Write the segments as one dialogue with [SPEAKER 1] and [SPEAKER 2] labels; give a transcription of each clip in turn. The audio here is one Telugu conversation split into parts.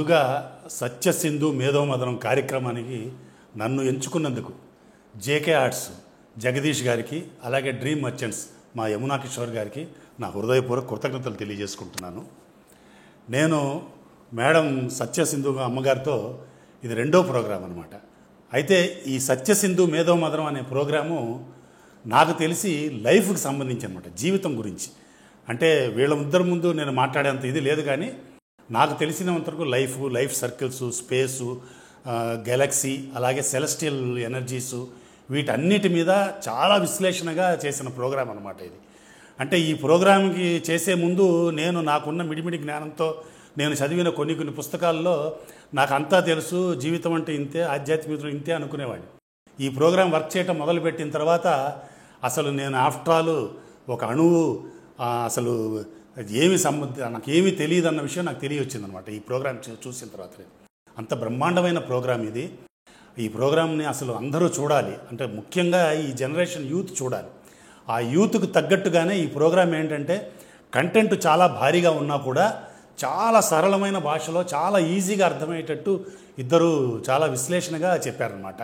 [SPEAKER 1] ముందుగా సత్యసింధు మేధోమథనం కార్యక్రమానికి నన్ను ఎంచుకున్నందుకు జేకే ఆర్ట్స్ జగదీష్ గారికి, అలాగే డ్రీమ్ మర్చెంట్స్ మా యమునా కిషోర్ గారికి నా హృదయపూర్వక కృతజ్ఞతలు తెలియజేసుకుంటున్నాను. నేను మేడం సత్యసింధు అమ్మగారితో ఇది రెండో ప్రోగ్రాం అనమాట. అయితే ఈ సత్యసింధు మేధోమథనం అనే ప్రోగ్రాము నాకు తెలిసి లైఫ్కి సంబంధించి అనమాట, జీవితం గురించి. అంటే వీళ్ళిద్దరి ముందు నేను మాట్లాడేంత ఇది లేదు, కానీ నాకు తెలిసినంతవరకు లైఫ్ సర్కిల్స్, స్పేసు, గెలాక్సీ, అలాగే సెలెస్టియల్ ఎనర్జీసు, వీటన్నిటి మీద చాలా విశ్లేషణగా చేసిన ప్రోగ్రాం అనమాట ఇది. అంటే ఈ ప్రోగ్రాంకి చేసే ముందు నాకున్న మిడిమిడి జ్ఞానంతో నేను చదివిన కొన్ని పుస్తకాల్లో నాకు అంతా తెలుసు, జీవితం అంటే ఇంతే, ఆధ్యాత్మికత ఇంతే అనుకునేవాడిని. ఈ ప్రోగ్రాం వర్క్ చేయటం మొదలుపెట్టిన తర్వాత అసలు నేను ఆఫ్టర్ ఆల్ ఒక అణువు అసలు నాకు ఏమీ తెలియదు అన్న విషయం నాకు తెలియవచ్చిందనమాట ఈ ప్రోగ్రాం చూసిన తర్వాత. అంత బ్రహ్మాండమైన ప్రోగ్రాం ఇది. ఈ ప్రోగ్రాంని అసలు అందరూ చూడాలి, అంటే ముఖ్యంగా ఈ జనరేషన్ యూత్ చూడాలి. ఆ యూత్కు తగ్గట్టుగానే ఈ ప్రోగ్రాం ఏంటంటే కంటెంట్ చాలా భారీగా ఉన్నా కూడా చాలా సరళమైన భాషలో చాలా ఈజీగా అర్థమయ్యేటట్టు ఇద్దరు చాలా విశ్లేషణగా చెప్పారనమాట.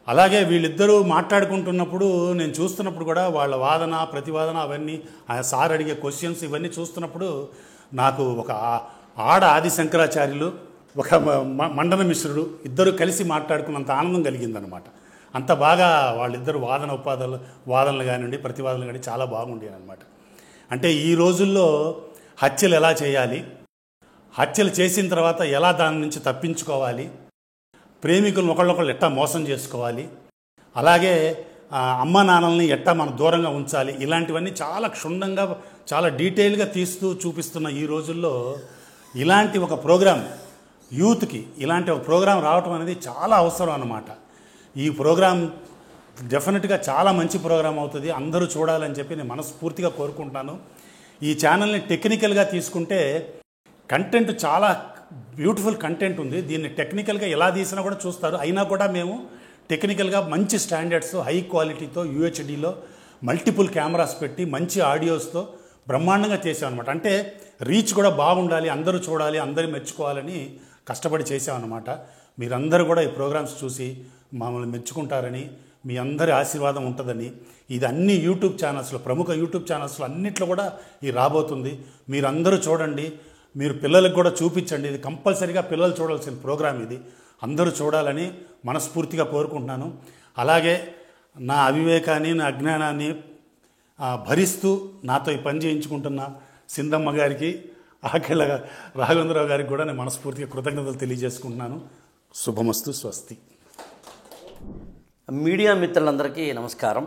[SPEAKER 1] అలాగే వీళ్ళిద్దరూ మాట్లాడుకుంటున్నప్పుడు నేను చూస్తున్నప్పుడు కూడా వాళ్ళ వాదన ప్రతివాదన అవన్నీ, సార్ అడిగే క్వశ్చన్స్ ఇవన్నీ చూస్తున్నప్పుడు నాకు ఒక ఆది శంకరాచార్యులు, ఒక మండన మిశ్రుడు ఇద్దరు కలిసి మాట్లాడుకున్నంత ఆనందం కలిగిందనమాట. అంత బాగా వాళ్ళిద్దరు వాదనలు కానివ్వండి, ప్రతివాదనలు కానీ చాలా బాగుండేవి అనమాట. అంటే ఈ రోజుల్లో హత్యలు ఎలా చేయాలి, హత్యలు చేసిన తర్వాత ఎలా దాని నుంచి తప్పించుకోవాలి, ప్రేమికులను ఒకళ్ళొకళ్ళు ఎట్టా మోసం చేసుకోవాలి, అలాగే అమ్మ నాన్నల్ని ఎట్టా మనం దూరంగా ఉంచాలి, ఇలాంటివన్నీ చాలా క్షుణ్ణంగా చాలా డీటెయిల్గా తీస్తూ చూపిస్తున్న ఈ రోజుల్లో ఇలాంటి ఒక ప్రోగ్రాం యూత్కి ఇలాంటి ఒక ప్రోగ్రాం రావటం అనేది చాలా అవసరం అన్నమాట. ఈ ప్రోగ్రాం డెఫినెట్గా చాలా మంచి ప్రోగ్రాం అవుతుంది, అందరూ చూడాలని చెప్పి నేను మనస్ఫూర్తిగా కోరుకుంటున్నాను. ఈ ఛానల్ని టెక్నికల్గా తీసుకుంటే కంటెంట్ చాలా బ్యూటిఫుల్ కంటెంట్ ఉంది. దీన్ని టెక్నికల్గా ఎలా తీసినా కూడా చూస్తారు. అయినా కూడా మేము టెక్నికల్గా మంచి స్టాండర్డ్స్, హై క్వాలిటీతో, యూహెచ్డీలో మల్టిపుల్ కెమెరాస్ పెట్టి మంచి ఆడియోస్తో బ్రహ్మాండంగా చేసామన్నమాట. అంటే రీచ్ కూడా బాగుండాలి, అందరూ చూడాలి, అందరూ మెచ్చుకోవాలని కష్టపడి చేసామన్నమాట. మీరందరూ కూడా ఈ ప్రోగ్రామ్స్ చూసి మమ్మల్ని మెచ్చుకుంటారని, మీ అందరి ఆశీర్వాదం ఉంటుందని, ఇది అన్ని యూట్యూబ్ ఛానల్స్లో, ప్రముఖ యూట్యూబ్ ఛానల్స్లో అన్నిట్లో కూడా ఇది రాబోతుంది. మీరందరూ చూడండి, మీరు పిల్లలకు కూడా చూపించండి. ఇది కంపల్సరీగా పిల్లలు చూడాల్సిన ప్రోగ్రాం ఇది, అందరూ చూడాలని మనస్ఫూర్తిగా కోరుకుంటున్నాను. అలాగే నా అవివేకాన్ని, నా అజ్ఞానాన్ని భరిస్తూ నాతో ఈ పని చేయించుకుంటున్న సింధమ్మ గారికి, ఆకెళ్ళ రాఘవేంద్రరావు గారికి కూడా నేను మనస్ఫూర్తిగా కృతజ్ఞతలు తెలియజేసుకుంటున్నాను. శుభమస్తు, స్వస్తి.
[SPEAKER 2] మీడియా మిత్రులందరికీ నమస్కారం.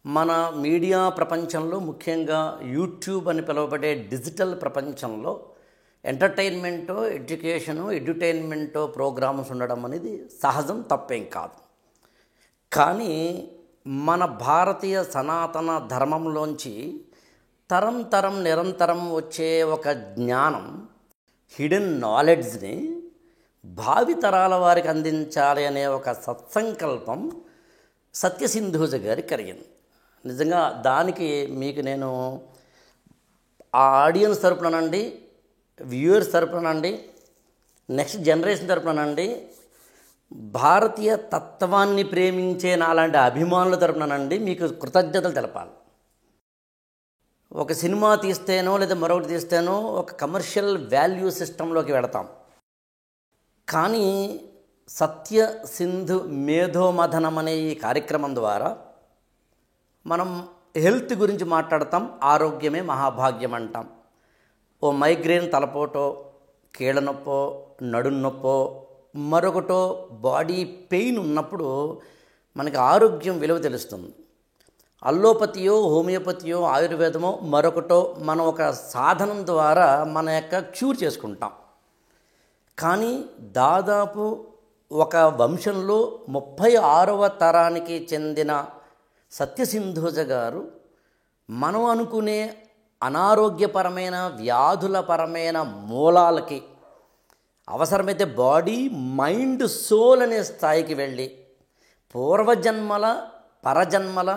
[SPEAKER 2] మన మీడియా ప్రపంచంలో, ముఖ్యంగా యూట్యూబ్ అని పిలువబడే డిజిటల్ ప్రపంచంలో ఎంటర్టైన్మెంటో, ఎడ్యుటైన్మెంటో ప్రోగ్రామ్స్ ఉండడం అనేది సహజం, తప్పేం కాదు. కానీ మన భారతీయ సనాతన ధర్మంలోంచి తరం నిరంతరం వచ్చే ఒక జ్ఞానం, హిడెన్ నాలెడ్జ్ని భావితరాల వారికి అందించాలి అనే ఒక సత్సంకల్పం సత్యసింధూజ గారికి కలిగింది. నిజంగా దానికి మీకు నేను ఆ ఆడియన్స్ తరపునండి, వ్యూవర్స్ తరపునండి, నెక్స్ట్ జనరేషన్ తరపునండి, భారతీయ తత్వాన్ని ప్రేమించే నాలాంటి అభిమానుల తరపునండి మీకు కృతజ్ఞతలు తెలపాలి. ఒక సినిమా తీస్తేనో లేదా మరొకటి తీస్తేనో ఒక కమర్షియల్ వాల్యూ సిస్టంలోకి వెళతాం. కానీ సత్యసింధు మేధోమథనం అనే ఈ కార్యక్రమం ద్వారా మనం హెల్త్ గురించి మాట్లాడతాం. ఆరోగ్యమే మహాభాగ్యం అంటాం. ఓ మైగ్రేన్ తలపోటో, కీళ్ళ నొప్పో, నడుం నొప్పో, మరొకటో బాడీ పెయిన్ ఉన్నప్పుడు మనకి ఆరోగ్యం విలువ తెలుస్తుంది. అల్లోపతియో, హోమియోపతియో, ఆయుర్వేదమో మరొకటో మనం ఒక సాధనం ద్వారా మన యొక్క క్యూర్ చేసుకుంటాం. కానీ దాదాపు ఒక వంశంలో 36వ తరానికి చెందిన సత్యసింధూజ గారు మనం అనుకునే అనారోగ్యపరమైన, వ్యాధులపరమైన మూలాలకి, అవసరమైతే బాడీ, మైండ్, సోల్ అనే స్థాయికి వెళ్ళి పూర్వజన్మల, పరజన్మల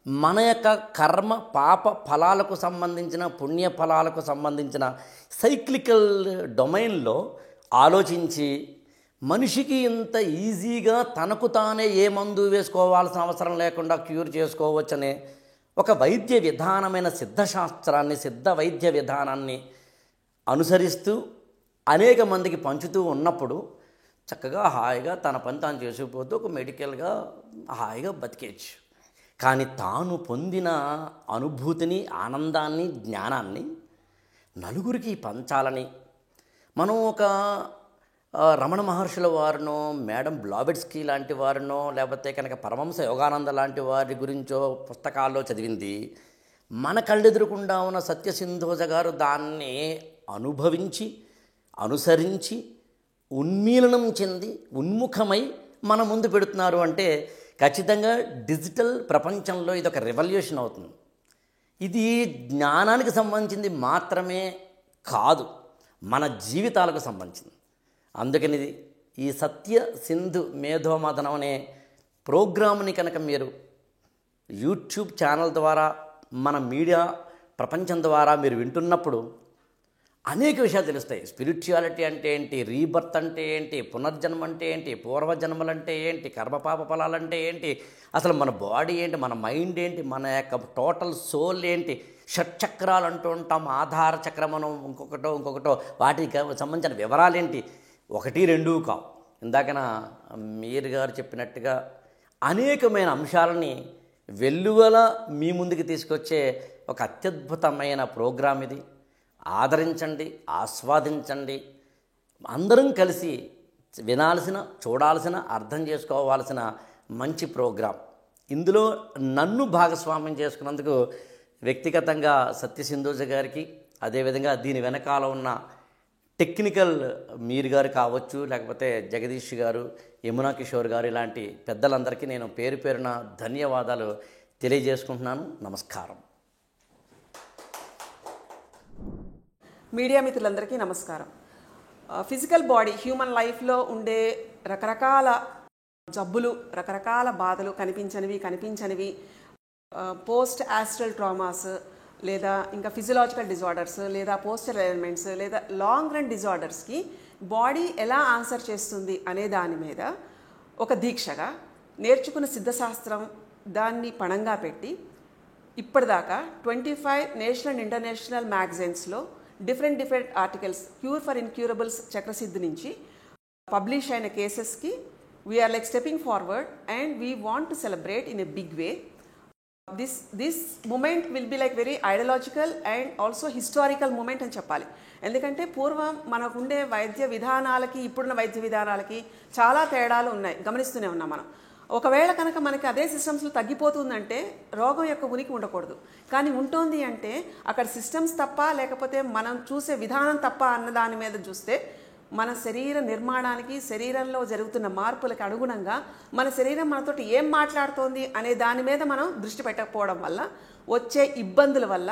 [SPEAKER 2] మన యొక్క కర్మ పాప ఫలాలకు సంబంధించిన పుణ్య ఫలాలకు సంబంధించిన సైక్లికల్ డొమైన్లో ఆలోచించి మనిషికి ఇంత ఈజీగా తనకు తానే ఏ మందు వేసుకోవాల్సిన అవసరం లేకుండా క్యూర్ చేసుకోవచ్చనే ఒక వైద్య విధానమైన సిద్ధశాస్త్రాన్ని, సిద్ధ వైద్య విధానాన్ని అనుసరిస్తూ అనేక మందికి పంచుతూ ఉన్నప్పుడు చక్కగా హాయిగా తన పని తాను చేసుకుపోతూ ఒక మెడికల్గా హాయిగా బతికేయచ్చు. కానీ తాను పొందిన అనుభూతిని, ఆనందాన్ని, జ్ఞానాన్ని నలుగురికి పంచాలని మనం ఒక రమణ మహర్షుల వారినో, మేడం బ్లాబెట్స్కీ లాంటి వారినో, లేకపోతే కనుక పరమహంస యోగానంద లాంటి వారి గురించో పుస్తకాల్లో చదివింది మన కళ్ళెదురుకుండా ఉన్న సత్యసింధోజ గారు దాన్ని అనుభవించి, అనుసరించి, ఉన్మీలనం చెంది, ఉన్ముఖమై మన ముందు పెడుతున్నారు అంటే ఖచ్చితంగా డిజిటల్ ప్రపంచంలో ఇది ఒక రెవల్యూషన్ అవుతుంది. ఇది జ్ఞానానికి సంబంధించింది మాత్రమే కాదు, మన జీవితాలకు సంబంధించింది. అందుకని ఈ సత్య సింధు మేధోమథనం అనే ప్రోగ్రామ్ని కనుక మీరు యూట్యూబ్ ఛానల్ ద్వారా, మన మీడియా ప్రపంచం ద్వారా మీరు వింటున్నప్పుడు అనేక విషయాలు తెలుస్తాయి. స్పిరిచువాలిటీ అంటే ఏంటి, రీబర్త్ అంటే ఏంటి, పునర్జన్మ అంటే ఏంటి, పూర్వజన్మలు అంటే ఏంటి, కర్మపాప ఫలాలంటే ఏంటి, అసలు మన బాడీ ఏంటి, మన మైండ్ ఏంటి, మన యొక్క టోటల్ సోల్ ఏంటి, షట్చక్రాలు అంటూ ఉంటాం, ఆధార చక్రమను ఇంకొకటో వాటికి సంబంధించిన వివరాలు ఏంటి, 1, 2 కావు. ఇందాకన మీరు గారు చెప్పినట్టుగా అనేకమైన అంశాలని వెల్లువల మీ ముందుకు తీసుకొచ్చే ఒక అత్యద్భుతమైన ప్రోగ్రాం ఇది. ఆదరించండి, ఆస్వాదించండి. అందరం కలిసి వినాల్సిన, చూడాల్సిన, అర్థం చేసుకోవాల్సిన మంచి ప్రోగ్రాం. ఇందులో నన్ను భాగస్వామ్యం చేసుకున్నందుకు వ్యక్తిగతంగా సత్యసింధోజ గారికి, అదేవిధంగా దీని వెనకాల ఉన్న టెక్నికల్ మీరు గారు కావచ్చు, లేకపోతే జగదీష్ గారు, యమునా కిషోర్ గారు, ఇలాంటి పెద్దలందరికీ నేను పేరు పేరున ధన్యవాదాలు తెలియజేసుకుంటున్నాను. నమస్కారం.
[SPEAKER 3] మీడియా మిత్రులందరికీ నమస్కారం. ఫిజికల్ బాడీ, హ్యూమన్ లైఫ్లో ఉండే రకరకాల జబ్బులు, రకరకాల బాధలు, కనిపించనివి, పోస్ట్ ఆస్ట్రల్ ట్రామాస్, లేదా ఇంకా ఫిజియలాజికల్ డిజార్డర్స్, లేదా పోస్టల్ ఎలిమెంట్స్, లేదా లాంగ్ రన్ డిజార్డర్స్కి బాడీ ఎలా ఆన్సర్ చేస్తుంది అనే దాని మీద ఒక దీక్షగా నేర్చుకున్న సిద్ధశాస్త్రం దాన్ని పణంగా పెట్టి ఇప్పటిదాకా 25 నేషనల్ అండ్ ఇంటర్నేషనల్ మ్యాగజైన్స్లో different articles cure for incurables Chakrasiddhi నుంచి పబ్లిష్ అయిన కేసెస్కి we're like stepping forward and we want to celebrate in a big way. This moment will be like very ideological and also historical moment అని చెప్పాలి. ఎందుకంటే పూర్వం మనకుండే వైద్య విధానాలకి ఇప్పుడున్న వైద్య విధానాలకి చాలా తేడాలు ఉన్నాయి, గమనిస్తూనే ఉన్నాం మనం. ఒకవేళ కనుక మనకి అదే సిస్టమ్స్లో తగ్గిపోతుందంటే రోగం యొక్క ఉనికి ఉండకూడదు. కానీ ఉంటుంది అంటే అక్కడ సిస్టమ్స్ తప్ప, లేకపోతే మనం చూసే విధానం తప్ప అన్న దాని మీద చూస్తే మన శరీర నిర్మాణానికి, శరీరంలో జరుగుతున్న మార్పులకు అనుగుణంగా మన శరీరం మనతోటి ఏం మాట్లాడుతోంది అనే దాని మీద మనం దృష్టి పెట్టకపోవడం వల్ల వచ్చే ఇబ్బందుల వల్ల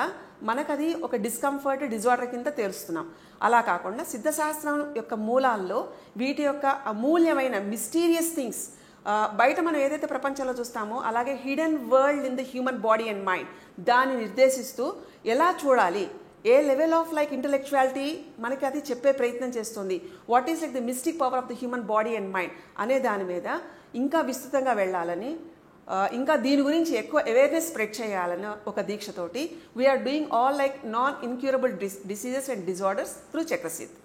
[SPEAKER 3] మనకది ఒక డిస్కంఫర్ట్, డిజార్డర్ కింద తేలుస్తున్నాం. అలా కాకుండా సిద్ధశాస్త్రం యొక్క మూలాల్లో వీటి యొక్క అమూల్యమైన మిస్టీరియస్ థింగ్స్ బయట మనం ఏదైతే ప్రపంచంలో చూస్తామో అలాగే hidden world in the human body and mind దాన్ని నిర్దేశిస్తూ ఎలా చూడాలి, ఏ లెవెల్ ఆఫ్ లైక్ ఇంటలెక్చువాలిటీ మనకి అది చెప్పే ప్రయత్నం చేస్తుంది, what is like the mystic power of the human body and mind అనే దాని మీద ఇంకా విస్తృతంగా వెళ్ళాలని, ఇంకా దీని గురించి ఎక్కువ అవేర్నెస్ స్ప్రెడ్ చేయాలని ఒక దీక్షతోటి we're doing all like non incurable diseases and disorders through Chakrasiddhi.